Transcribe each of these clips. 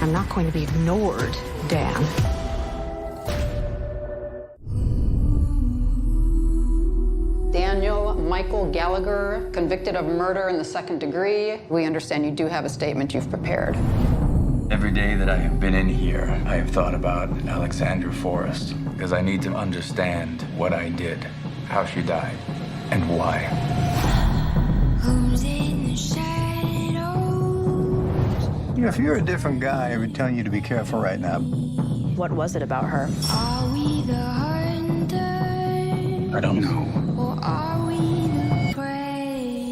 I'm not going to be ignored, Dan. Daniel Michael Gallagher, convicted of murder in the 2nd degree. We understand you do have a statement you've prepared. Every day that I have been in here, I have thought about Alexander Forrest, because I need to understand what I did, how she died, and why. Who's in the shadows? If you're a different guy, I would tell you to be careful right now. What was it about her? Are we the hunters? I don't know. Or are we the prey?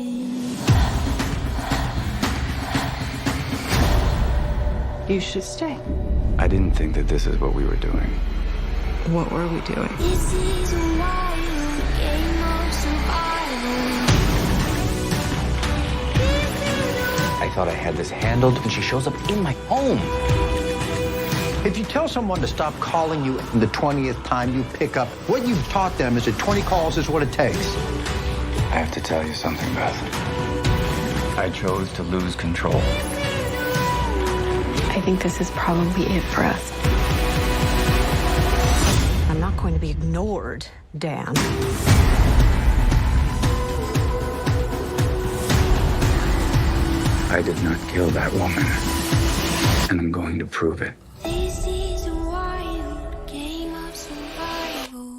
You should stay. I didn't think that this is what we were doing. What were we doing? This is a wild game of survival. I thought I had this handled, and she shows up in my home. If you tell someone to stop calling you the 20th time you pick up, what you've taught them is that 20 calls is what it takes. I have to tell you something, Beth. I chose to lose control. I think this is probably it for us. I'm not going to be ignored, Dan. I did not kill that woman, and I'm going to prove it. This is a wild game of survival.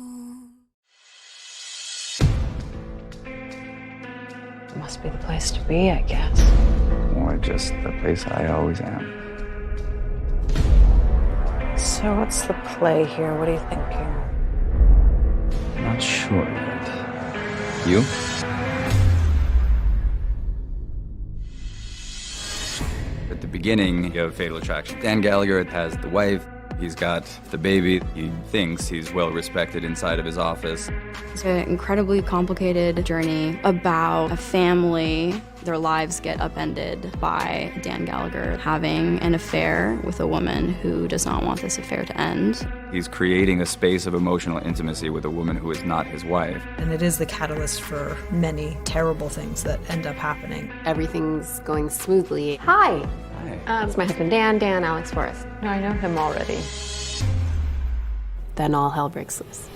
It must be the place to be, I guess. Or just the place I always am. So what's the play here? What are you thinking? Not sure yet. You? At the beginning of Fatal Attraction, Dan Gallagher has the wife, he's got the baby, he thinks he's well respected inside of his office. It's an incredibly complicated journey about a family. Their lives get upended by Dan Gallagher having an affair with a woman who does not want this affair to end. He's creating a space of emotional intimacy with a woman who is not his wife. And it is the catalyst for many terrible things that end up happening. Everything's going smoothly. Hi. Hi. It's my husband, Dan, Alex Forrest. No, I know him already. Then all hell breaks loose.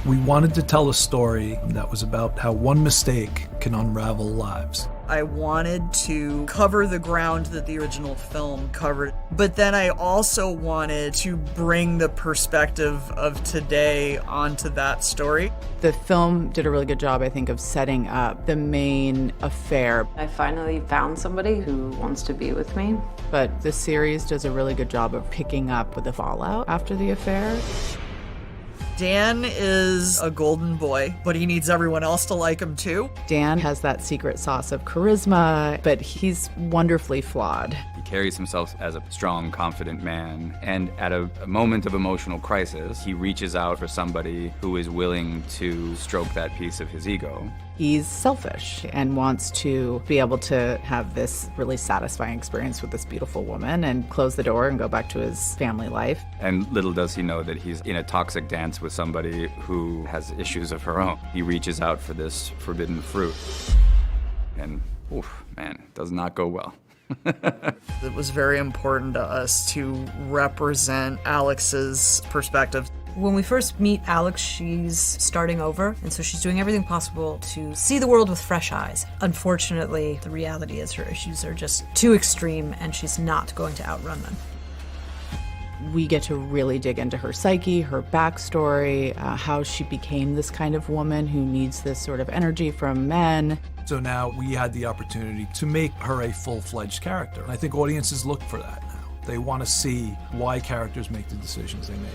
We wanted to tell a story that was about how one mistake can unravel lives. I wanted to cover the ground that the original film covered, but then I also wanted to bring the perspective of today onto that story. The film did a really good job, I think, of setting up the main affair. I finally found somebody who wants to be with me. But the series does a really good job of picking up with the fallout after the affair. Dan is a golden boy, but he needs everyone else to like him too. Dan has that secret sauce of charisma, but he's wonderfully flawed. He carries himself as a strong, confident man, and at a moment of emotional crisis, he reaches out for somebody who is willing to stroke that piece of his ego. He's selfish and wants to be able to have this really satisfying experience with this beautiful woman and close the door and go back to his family life. And little does he know that he's in a toxic dance with somebody who has issues of her own. He reaches out for this forbidden fruit. And, oof, man, it does not go well. It was very important to us to represent Alex's perspective. When we first meet Alex, she's starting over, and so she's doing everything possible to see the world with fresh eyes. Unfortunately, the reality is her issues are just too extreme, and she's not going to outrun them. We get to really dig into her psyche, her backstory, how she became this kind of woman who needs this sort of energy from men. So now we had the opportunity to make her a full-fledged character. And I think audiences look for that now. They want to see why characters make the decisions they make.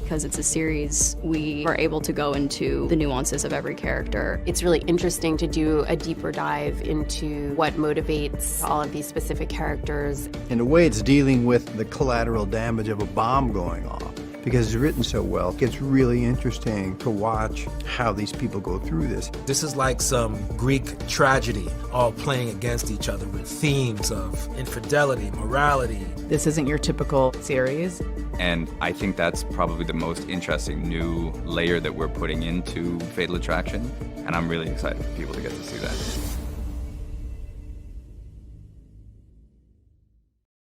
Because it's a series, we are able to go into the nuances of every character. It's really interesting to do a deeper dive into what motivates all of these specific characters. In a way, it's dealing with the collateral damage of a bomb going off. Because it's written so well, it's really interesting to watch how these people go through this. This is like some Greek tragedy, all playing against each other with themes of infidelity, morality. This isn't your typical series. And I think that's probably the most interesting new layer that we're putting into Fatal Attraction. And I'm really excited for people to get to see that.